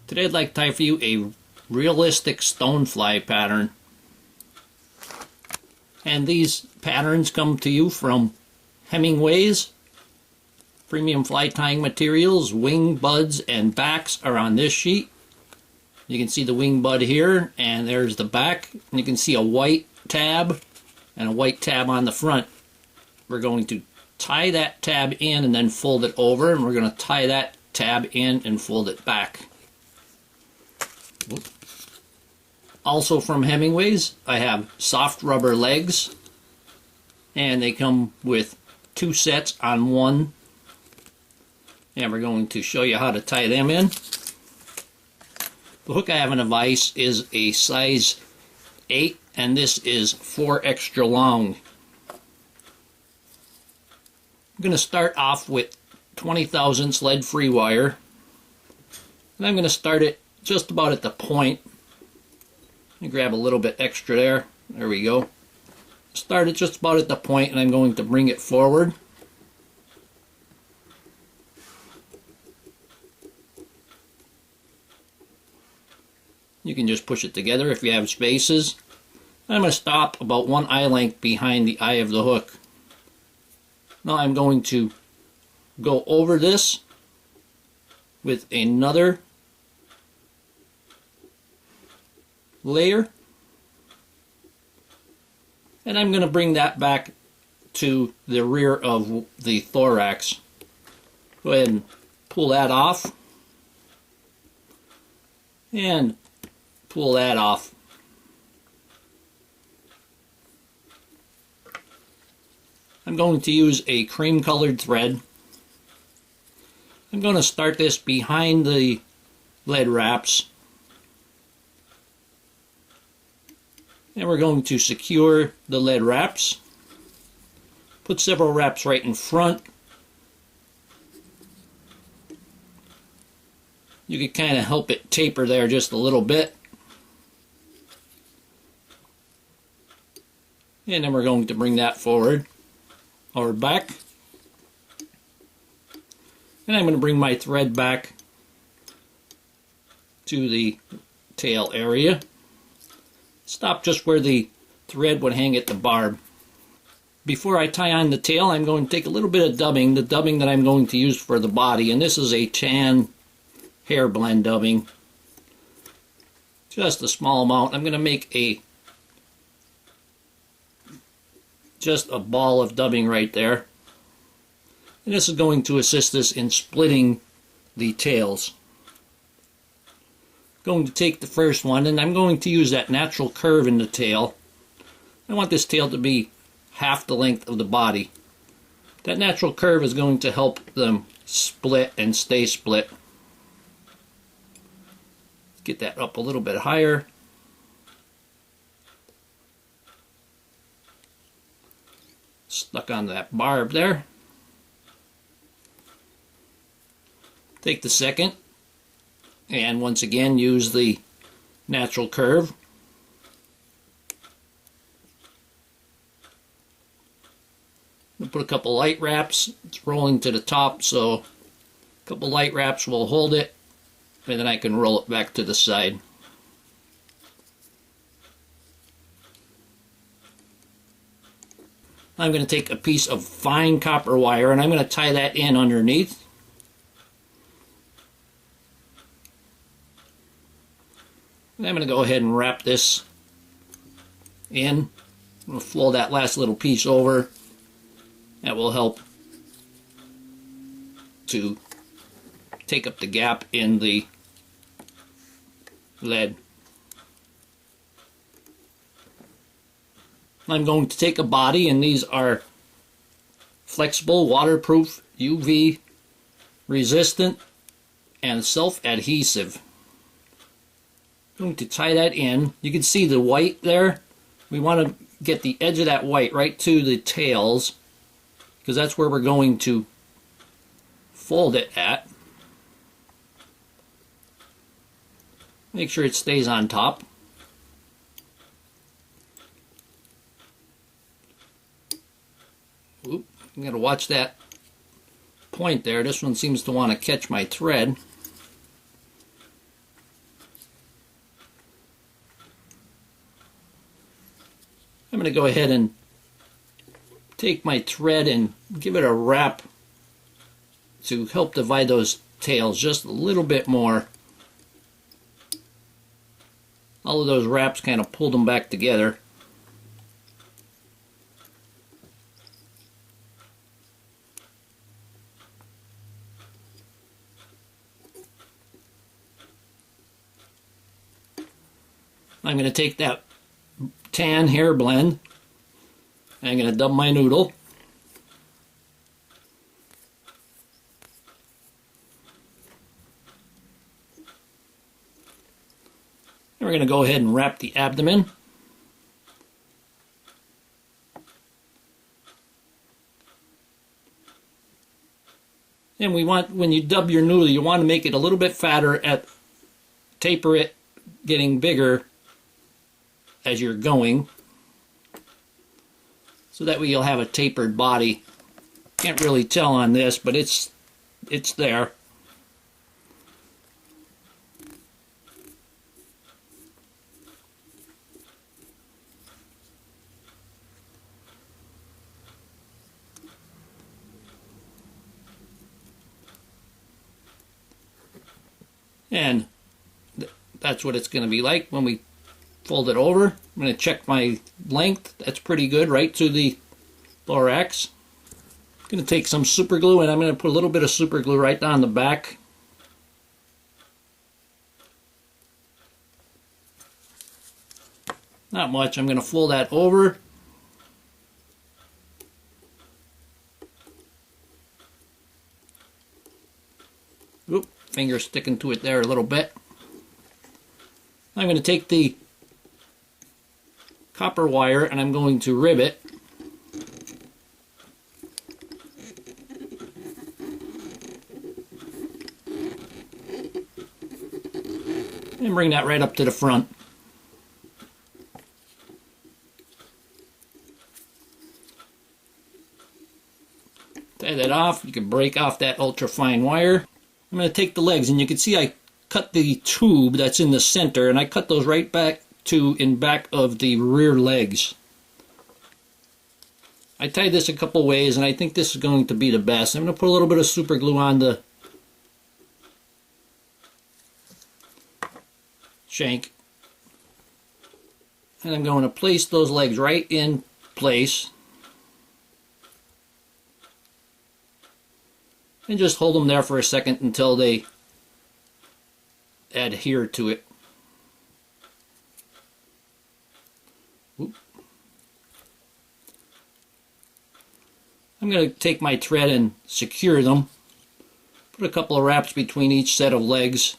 Today I'd like to tie for you a realistic stonefly pattern. And these patterns come to you from Hemingway's. Premium fly tying materials, wing buds and backs are on this sheet. You can see the wing bud here, and there's the back. And you can see a white tab and a white tab on the front. We're going to tie that tab in and then fold it over, and we're going to tie that tab in and fold it back. Also from Hemingway's, I have soft rubber legs, and they come with 2 sets on one, and we're going to show you how to tie them in. The hook I have in a vise is a size 8, and this is 4 extra long. I'm going to start off with 20 thousandths lead-free wire, and I'm going to start it just about at the point. And grab a little bit extra there. There we go. Start it just about at the point, and I'm going to bring it forward. You can just push it together if you have spaces. I'm going to stop about 1 eye length behind the eye of the hook. Now I'm going to go over this with another layer, and I'm going to bring that back to the rear of the thorax. Go ahead and pull that off and pull that off. I'm going to use a cream colored thread. I'm going to start this behind the lead wraps, and we're going to secure the lead wraps. Put several wraps right in front. You can kind of help it taper there just a little bit. And then we're going to bring that forward or back. And I'm going to bring my thread back to the tail area. Stop just where the thread would hang at the barb. Before I tie on the tail, I'm going to take a little bit of dubbing, the dubbing that I'm going to use for the body, and this is a tan hair blend dubbing. Just a small amount. I'm going to make just a ball of dubbing right there. And this is going to assist us in splitting the tails. Going to take the first one, and I'm going to use that natural curve in the tail. I want this tail to be half the length of the body. That natural curve is going to help them split and stay split. Get that up a little bit higher. Stuck on that barb there. Take the second, and once again use the natural curve. We'll put a couple light wraps. It's rolling to the top, so a couple light wraps will hold it, and then I can roll it back to the side. I'm going to take a piece of fine copper wire, and I'm going to tie that in underneath. And I'm going to go ahead and wrap this in. We'll flow that last little piece over. That will help to take up the gap in the lead. I'm going to take a body, and these are flexible, waterproof, UV resistant, and self-adhesive. I'm going to tie that in. You can see the white there. We want to get the edge of that white right to the tails, because that's where we're going to fold it at. Make sure it stays on top. Oop, I'm going to watch that point there. This one seems to want to catch my thread. going to go ahead and take my thread and give it a wrap to help divide those tails just a little bit more. All of those wraps kind of pulled them back together. I'm going to take that tan hair blend and I'm going to dub my noodle. And we're going to go ahead and wrap the abdomen. And we want, when you dub your noodle, you want to make it a little bit fatter, taper it, getting bigger as you're going, so that way you'll have a tapered body. Can't really tell on this, but it's there. And that's what it's going to be like when we fold it over. I'm going to check my length. That's pretty good, right to the thorax. I'm going to take some super glue and I'm going to put a little bit of super glue right down the back. Not much. I'm going to fold that over. Oop, finger sticking to it there a little bit. I'm going to take the copper wire and I'm going to rib it. And bring that right up to the front. Tie that off. You can break off that ultra fine wire. I'm going to take the legs, and you can see I cut the tube that's in the center, and I cut those right back in back of the rear legs. I tied this a couple ways, and I think this is going to be the best. I'm going to put a little bit of super glue on the shank, and I'm going to place those legs right in place and just hold them there for a second until they adhere to it. Oop. I'm going to take my thread and secure them. Put a couple of wraps between each set of legs.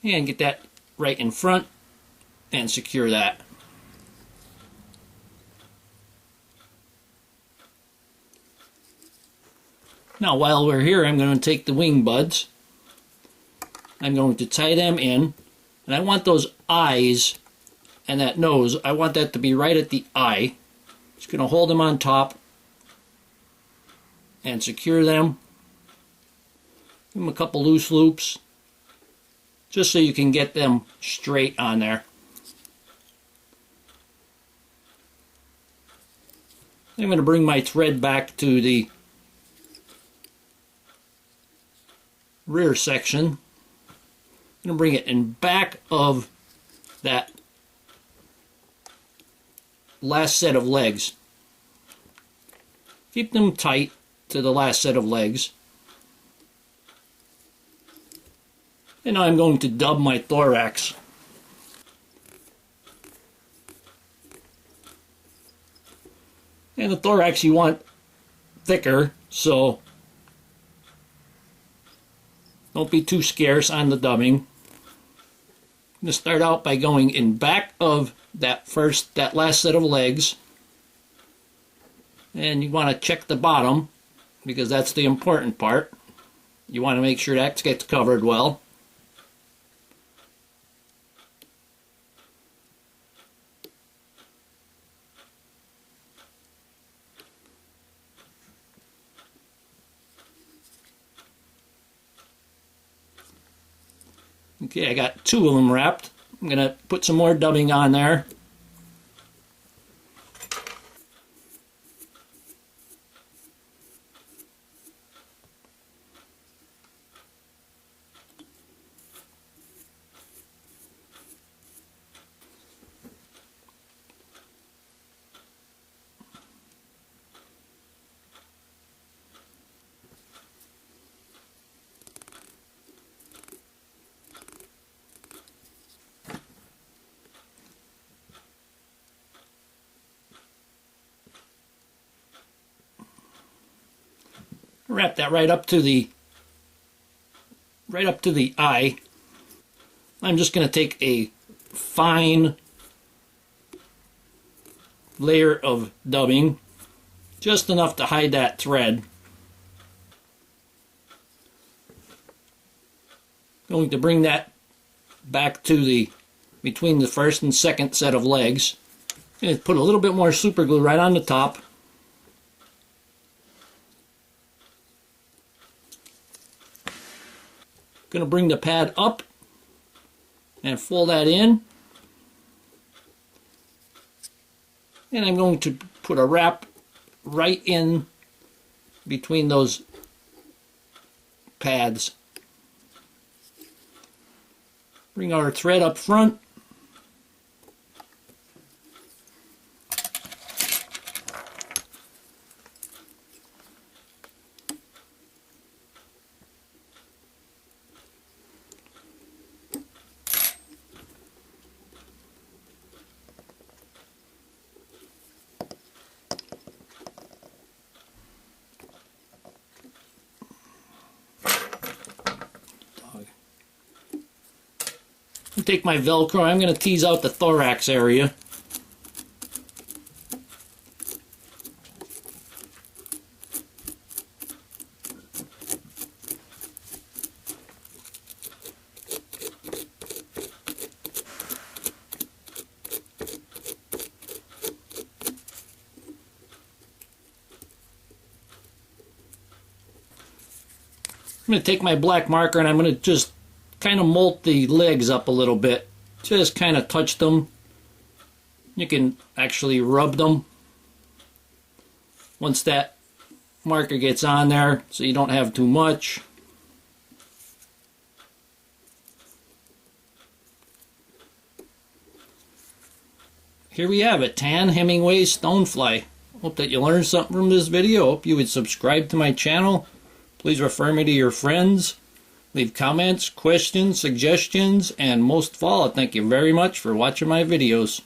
And get that right in front and secure that. Now while we're here, I'm going to take the wing buds. I'm going to tie them in, and I want those eyes and that nose, I want that to be right at the eye. Just going to hold them on top and secure them. Give them a couple loose loops just so you can get them straight on there. I'm going to bring my thread back to the rear section. I'm going to bring it in back of that last set of legs. Keep them tight to the last set of legs. And now I'm going to dub my thorax. And the thorax you want thicker, so don't be too scarce on the dubbing. I'm going to start out by going in back of that last set of legs. And you want to check the bottom, because that's the important part. You want to make sure that gets covered well. Okay, I got 2 of them wrapped. I'm going to put some more dubbing on there. Wrap that right up to the eye. I'm just going to take a fine layer of dubbing, just enough to hide that thread. Going to bring that back to between the first and second set of legs. And put a little bit more super glue right on the top. Going to bring the pad up and fold that in. And I'm going to put a wrap right in between those pads. Bring our thread up front. Take my Velcro, I'm going to tease out the thorax area. I'm going to take my black marker and I'm going to just kind of molt the legs up a little bit. Just kind of touch them. You can actually rub them once that marker gets on there, so you don't have too much. Here we have it, tan Hemingway stonefly. Hope that you learned something from this video. Hope you would subscribe to my channel. Please refer me to your friends. Leave comments, questions, suggestions, and most of all, thank you very much for watching my videos.